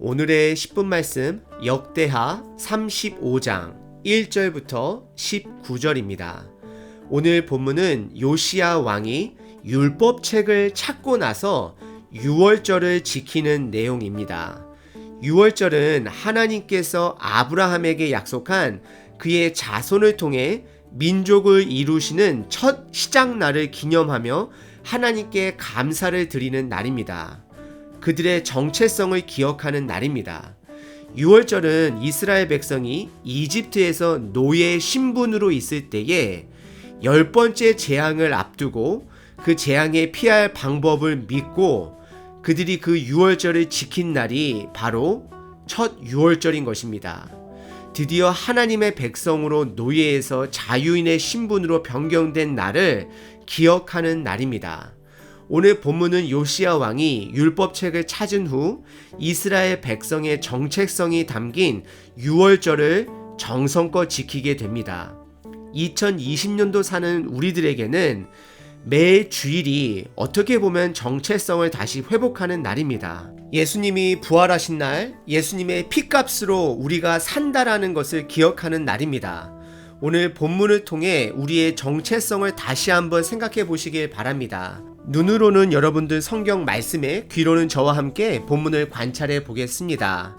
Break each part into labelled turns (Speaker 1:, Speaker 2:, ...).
Speaker 1: 오늘의 10분 말씀 역대하 35장 1절부터 19절입니다. 오늘 본문은 요시야 왕이 율법책을 찾고 나서 유월절을 지키는 내용입니다. 유월절은 하나님께서 아브라함에게 약속한 그의 자손을 통해 민족을 이루시는 첫 시작날을 기념하며 하나님께 감사를 드리는 날입니다. 그들의 정체성을 기억하는 날입니다. 유월절은 이스라엘 백성이 이집트에서 노예 신분으로 있을 때에 10번째 재앙을 앞두고 그 재앙에 피할 방법을 믿고 그들이 그 유월절을 지킨 날이 바로 첫 유월절인 것입니다. 드디어 하나님의 백성으로 노예에서 자유인의 신분으로 변경된 날을 기억하는 날입니다. 오늘 본문은 요시야 왕이 율법책을 찾은 후 이스라엘 백성의 정체성이 담긴 유월절을 정성껏 지키게 됩니다. 2020년도 사는 우리들에게는 매 주일이 어떻게 보면 정체성을 다시 회복하는 날입니다. 예수님이 부활하신 날, 예수님의 피값으로 우리가 산다라는 것을 기억하는 날입니다. 오늘 본문을 통해 우리의 정체성을 다시 한번 생각해 보시길 바랍니다. 눈으로는 여러분들 성경 말씀에, 귀로는 저와 함께 본문을 관찰해 보겠습니다.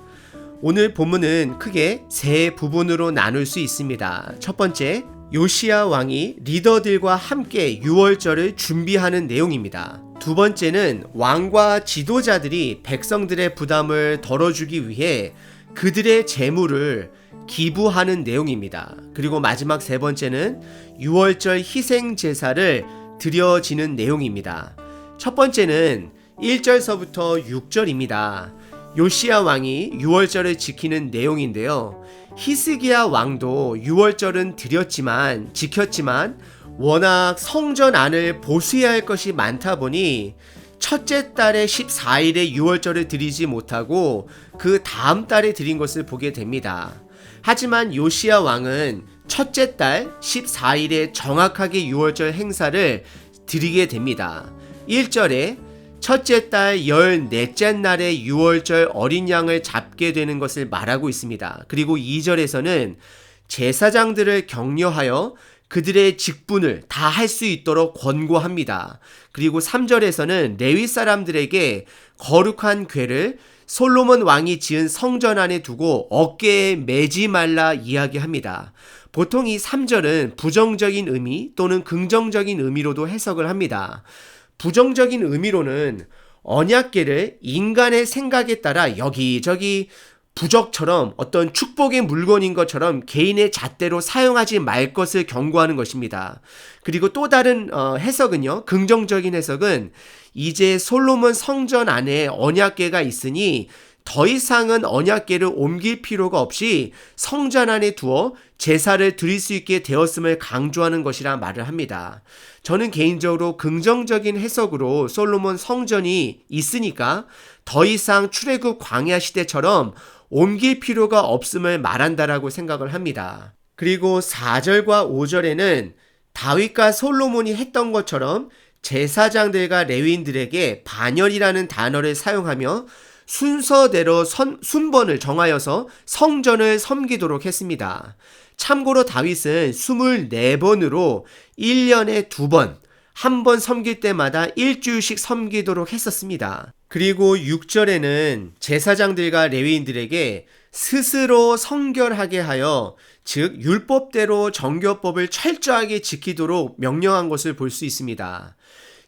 Speaker 1: 오늘 본문은 크게 세 부분으로 나눌 수 있습니다. 첫 번째, 요시야 왕이 리더들과 함께 유월절을 준비하는 내용입니다. 두 번째는 왕과 지도자들이 백성들의 부담을 덜어주기 위해 그들의 재물을 기부하는 내용입니다. 그리고 마지막 세 번째는 유월절 희생 제사를 드려지는 내용입니다. 첫 번째는 1절서부터 6절입니다. 요시야 왕이 유월절을 지키는 내용인데요. 히스기야 왕도 유월절은 지켰지만 워낙 성전 안을 보수해야 할 것이 많다 보니 첫째 달의 14일에 유월절을 드리지 못하고 그 다음 달에 드린 것을 보게 됩니다. 하지만 요시야 왕은 첫째 달 14일에 정확하게 유월절 행사를 드리게 됩니다. 1절에 첫째 달 14째 날에 유월절 어린 양을 잡게 되는 것을 말하고 있습니다. 그리고 2절에서는 제사장들을 격려하여 그들의 직분을 다 할 수 있도록 권고합니다. 그리고 3절에서는 레위 사람들에게 거룩한 궤를 솔로몬 왕이 지은 성전 안에 두고 어깨에 매지 말라 이야기합니다. 보통 이 3절은 부정적인 의미 또는 긍정적인 의미로도 해석을 합니다. 부정적인 의미로는 언약궤를 인간의 생각에 따라 여기저기 부적처럼 어떤 축복의 물건인 것처럼 개인의 잣대로 사용하지 말 것을 경고하는 것입니다. 그리고 또 다른 해석은요, 긍정적인 해석은 이제 솔로몬 성전 안에 언약궤가 있으니 더 이상은 언약궤를 옮길 필요가 없이 성전 안에 두어 제사를 드릴 수 있게 되었음을 강조하는 것이라 말을 합니다. 저는 개인적으로 긍정적인 해석으로 솔로몬 성전이 있으니까 더 이상 출애굽 광야 시대처럼 옮길 필요가 없음을 말한다라고 생각을 합니다. 그리고 4절과 5절에는 다윗과 솔로몬이 했던 것처럼 제사장들과 레위인들에게 반열이라는 단어를 사용하며 순서대로 순번을 정하여서 성전을 섬기도록 했습니다. 참고로 다윗은 24번으로 1년에 2번, 한 번 섬길 때마다 일주일씩 섬기도록 했었습니다. 그리고 6절에는 제사장들과 레위인들에게 스스로 성결하게 하여, 즉 율법대로 정교법을 철저하게 지키도록 명령한 것을 볼 수 있습니다.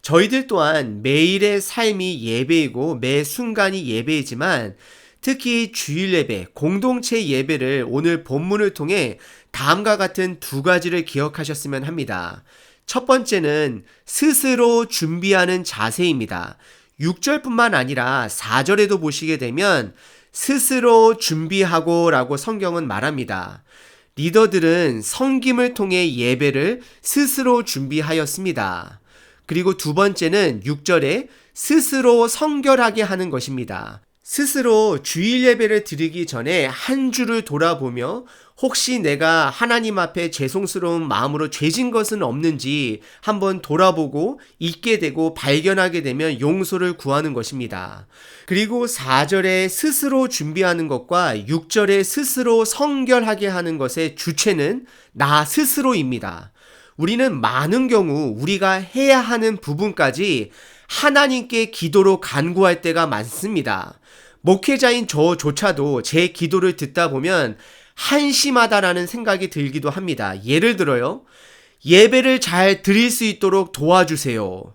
Speaker 1: 저희들 또한 매일의 삶이 예배이고 매 순간이 예배이지만 특히 주일 예배, 공동체 예배를 오늘 본문을 통해 다음과 같은 두 가지를 기억하셨으면 합니다. 첫 번째는 스스로 준비하는 자세입니다. 6절뿐만 아니라 4절에도 보시게 되면 스스로 준비하고 라고 성경은 말합니다. 리더들은 섬김을 통해 예배를 스스로 준비하였습니다. 그리고 두 번째는 6절에 스스로 성결하게 하는 것입니다. 스스로 주일 예배를 드리기 전에 한 주를 돌아보며 혹시 내가 하나님 앞에 죄송스러운 마음으로 죄진 것은 없는지 한번 돌아보고 잊게 되고 발견하게 되면 용서를 구하는 것입니다. 그리고 4절에 스스로 준비하는 것과 6절에 스스로 성결하게 하는 것의 주체는 나 스스로입니다. 우리는 많은 경우 우리가 해야 하는 부분까지 하나님께 기도로 간구할 때가 많습니다. 목회자인 저조차도 제 기도를 듣다 보면 한심하다라는 생각이 들기도 합니다. 예를 들어요. 예배를 잘 드릴 수 있도록 도와주세요.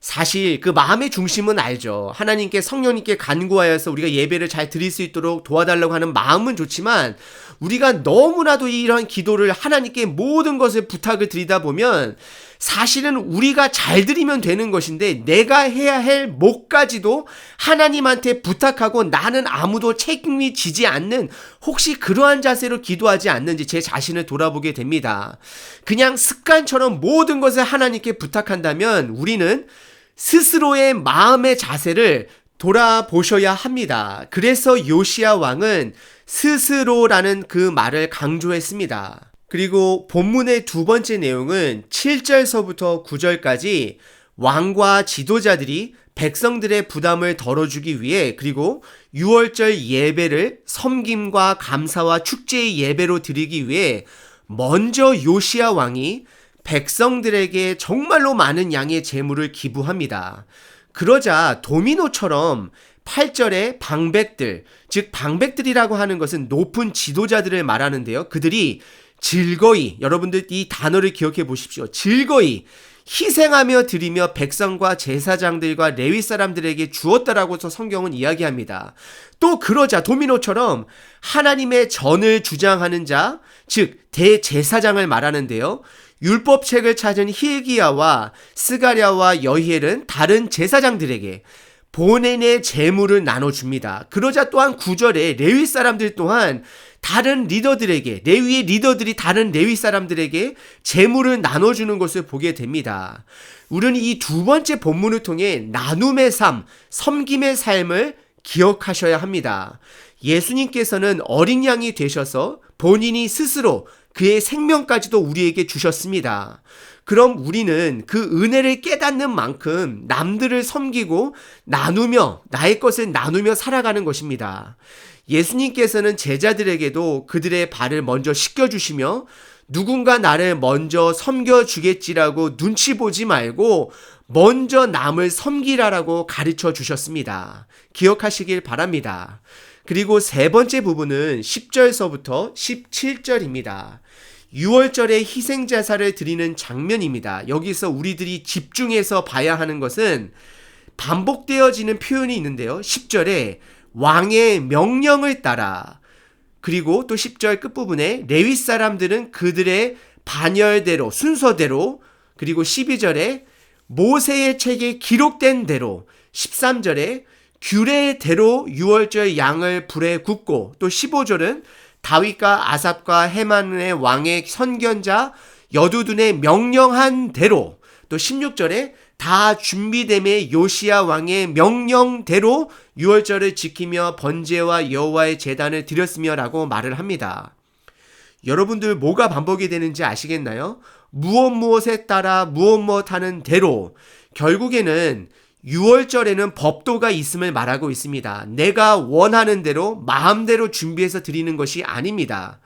Speaker 1: 사실 그 마음의 중심은 알죠. 하나님께 성령님께 간구하여서 우리가 예배를 잘 드릴 수 있도록 도와달라고 하는 마음은 좋지만 우리가 너무나도 이러한 기도를 하나님께 모든 것을 부탁을 드리다 보면 사실은 우리가 잘 드리면 되는 것인데 내가 해야 할 몫까지도 하나님한테 부탁하고 나는 아무도 책임이 지지 않는 혹시 그러한 자세로 기도하지 않는지 제 자신을 돌아보게 됩니다. 그냥 습관처럼 모든 것을 하나님께 부탁한다면 우리는 스스로의 마음의 자세를 돌아보셔야 합니다. 그래서 요시야 왕은 스스로라는 그 말을 강조했습니다. 그리고 본문의 두 번째 내용은 7절서부터 9절까지 왕과 지도자들이 백성들의 부담을 덜어주기 위해 그리고 6월절 예배를 섬김과 감사와 축제의 예배로 드리기 위해 먼저 요시야 왕이 백성들에게 정말로 많은 양의 재물을 기부합니다. 그러자 도미노처럼 8절에 방백들, 즉 방백들이라고 하는 것은 높은 지도자들을 말하는데요. 그들이 즐거이, 여러분들 이 단어를 기억해 보십시오. 즐거이 희생하며 드리며 백성과 제사장들과 레위 사람들에게 주었다라고서 성경은 이야기합니다. 또 그러자 도미노처럼 하나님의 전을 주장하는 자, 즉 대제사장을 말하는데요. 율법책을 찾은 hil기야와 스가랴와 여히엘은 다른 제사장들에게 본인의 재물을 나눠줍니다. 그러자 또한 9절에 레위 사람들 또한 다른 리더들에게, 레위의 리더들이 다른 레위 사람들에게 재물을 나눠주는 것을 보게 됩니다. 우리는 이 두 번째 본문을 통해 나눔의 삶, 섬김의 삶을 기억하셔야 합니다. 예수님께서는 어린 양이 되셔서 본인이 스스로 그의 생명까지도 우리에게 주셨습니다. 그럼 우리는 그 은혜를 깨닫는 만큼 남들을 섬기고 나누며 나의 것을 나누며 살아가는 것입니다. 예수님께서는 제자들에게도 그들의 발을 먼저 씻겨주시며 누군가 나를 먼저 섬겨주겠지라고 눈치 보지 말고 먼저 남을 섬기라라고 가르쳐 주셨습니다. 기억하시길 바랍니다. 그리고 세 번째 부분은 10절서부터 17절입니다. 6월절에 희생제사를 드리는 장면입니다. 여기서 우리들이 집중해서 봐야 하는 것은 반복되어지는 표현이 있는데요. 10절에 왕의 명령을 따라, 그리고 또 10절 끝부분에 레위 사람들은 그들의 반열대로 순서대로, 그리고 12절에 모세의 책에 기록된 대로, 13절에 규례대로 6월절 양을 불에 굽고, 또 15절은 다윗과 아삽과 헤만의 왕의 선견자 여두둔의 명령한 대로, 또 16절에 다 준비됨에 요시야 왕의 명령대로 6월절을 지키며 번제와 여호와의 제단을 드렸으며 라고 말을 합니다. 여러분들 뭐가 반복이 되는지 아시겠나요? 무엇에 따라 무엇 하는 대로, 결국에는 6월절에는 법도가 있음을 말하고 있습니다. 내가 원하는 대로 마음대로 준비해서 드리는 것이 아닙니다.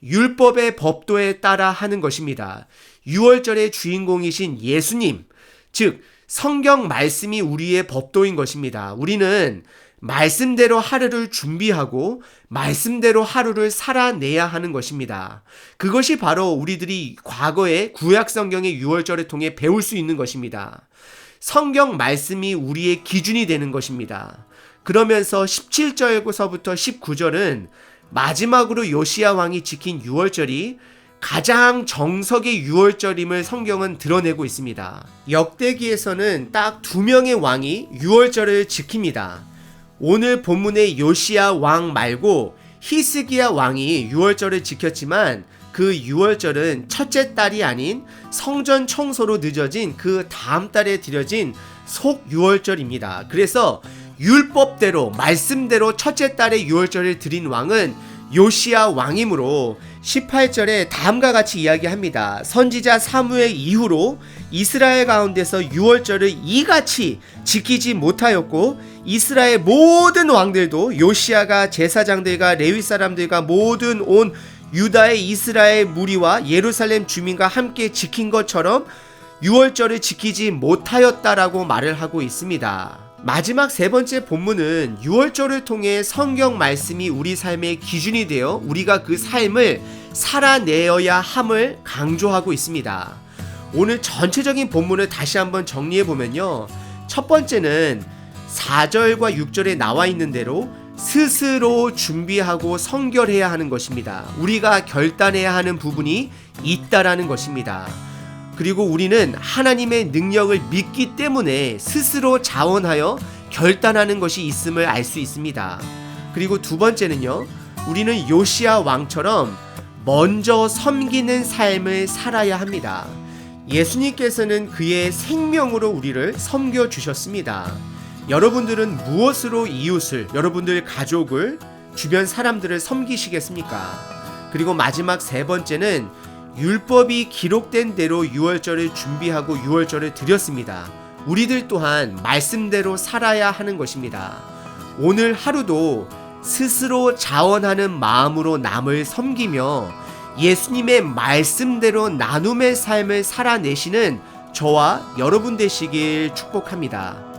Speaker 1: 율법의 법도에 따라 하는 것입니다. 6월절의 주인공이신 예수님, 즉 성경 말씀이 우리의 법도인 것입니다. 우리는 말씀대로 하루를 준비하고 말씀대로 하루를 살아내야 하는 것입니다. 그것이 바로 우리들이 과거의 구약 성경의 6월절을 통해 배울 수 있는 것입니다. 성경 말씀이 우리의 기준이 되는 것입니다. 그러면서 17절부터 19절은 마지막으로 요시야 왕이 지킨 6월절이 가장 정석의 6월절임을 성경은 드러내고 있습니다. 역대기에서는 딱 2명의 왕이 6월절을 지킵니다. 오늘 본문의 요시야 왕 말고 히스기야 왕이 6월절을 지켰지만 그 6월절은 첫째 달이 아닌 성전 청소로 늦어진 그 다음 달에 드려진 속 6월절입니다. 그래서 율법대로 말씀대로 첫째 달에 6월절을 드린 왕은 요시야 왕이므로 18절에 다음과 같이 이야기합니다. 선지자 사무엘 이후로 이스라엘 가운데서 유월절을 이같이 지키지 못하였고 이스라엘 모든 왕들도 요시야가 제사장들과 레위 사람들과 모든 온 유다의 이스라엘 무리와 예루살렘 주민과 함께 지킨 것처럼 유월절을 지키지 못하였다라고 말을 하고 있습니다. 마지막 세 번째 본문은 유월절을 통해 성경 말씀이 우리 삶의 기준이 되어 우리가 그 삶을 살아내어야 함을 강조하고 있습니다. 오늘 전체적인 본문을 다시 한번 정리해 보면요. 첫 번째는 4절과 6절에 나와 있는 대로 스스로 준비하고 성결해야 하는 것입니다. 우리가 결단해야 하는 부분이 있다라는 것입니다. 그리고 우리는 하나님의 능력을 믿기 때문에 스스로 자원하여 결단하는 것이 있음을 알 수 있습니다. 그리고 두 번째는요, 우리는 요시야 왕처럼 먼저 섬기는 삶을 살아야 합니다. 예수님께서는 그의 생명으로 우리를 섬겨주셨습니다. 여러분들은 무엇으로 이웃을, 여러분들 가족을, 주변 사람들을 섬기시겠습니까? 그리고 마지막 세 번째는 율법이 기록된 대로 유월절을 준비하고 유월절을 드렸습니다. 우리들 또한 말씀대로 살아야 하는 것입니다. 오늘 하루도 스스로 자원하는 마음으로 남을 섬기며 예수님의 말씀대로 나눔의 삶을 살아내시는 저와 여러분 되시길 축복합니다.